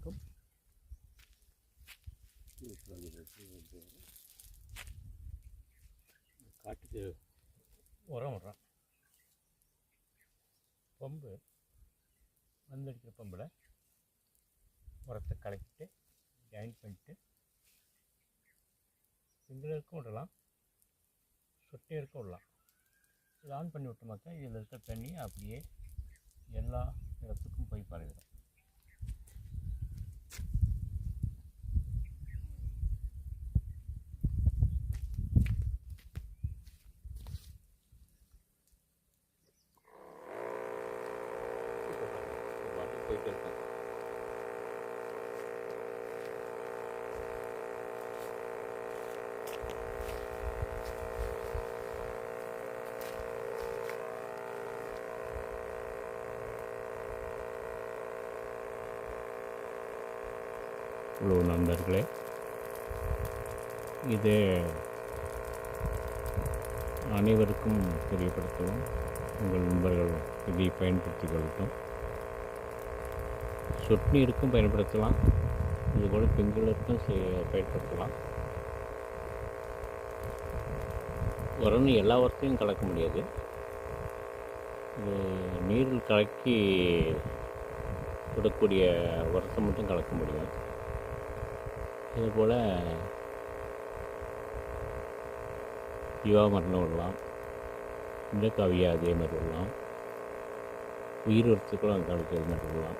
வணக்கம். காட்டுக்கு உரம் விட்றான். பம்பு மந்தடிக்கிற பம்பில் உரத்தை கலக்கிட்டு ஜாயின் பண்ணிட்டு சிங்கிளருக்கும் விடலாம், சொட்டையருக்கும் விடலாம். இது ஆன் பண்ணி விட்டோமாக்கா இதில் இருக்க தண்ணி அப்படியே எல்லா இடத்துக்கும் போய் பரவிடும். போயிட்டு இருக்கேன். இவ்வளோ நண்பர்களே, இதை அனைவருக்கும் தெரியப்படுத்தவும், உங்கள் நண்பர்கள் இதை பயன்படுத்தி கொள்ளட்டும். சொட்டு நீருக்கும் பயன்படுத்தலாம், இதுபோல் பெண்களுக்கும் பயன்படுத்தலாம். உரம்னு எல்லா உரத்தையும் கலக்க முடியாது, இது நீரில் கலக்கி விடக்கூடிய உரத்தை மட்டும் கலக்க முடியும். இதுபோல் ஜீவாமரணம் விடலாம், இந்த கவியா அதே மாதிரி விடலாம், உயிர் உரத்துக்களும் அந்த கலக்கிறது மாதிரி விடலாம்.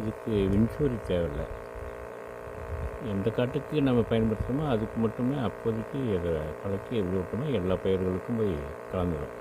இதுக்கு வின்சூரி தேவையில்லை. எந்த காட்டுக்கு நம்ம பயன்படுத்துகிறோமோ அதுக்கு மட்டுமே அப்போதைக்கு அதை கலக்கி எப்படி விட்டோமோ எல்லா பயிர்களுக்கும் போய் கலந்துடும்.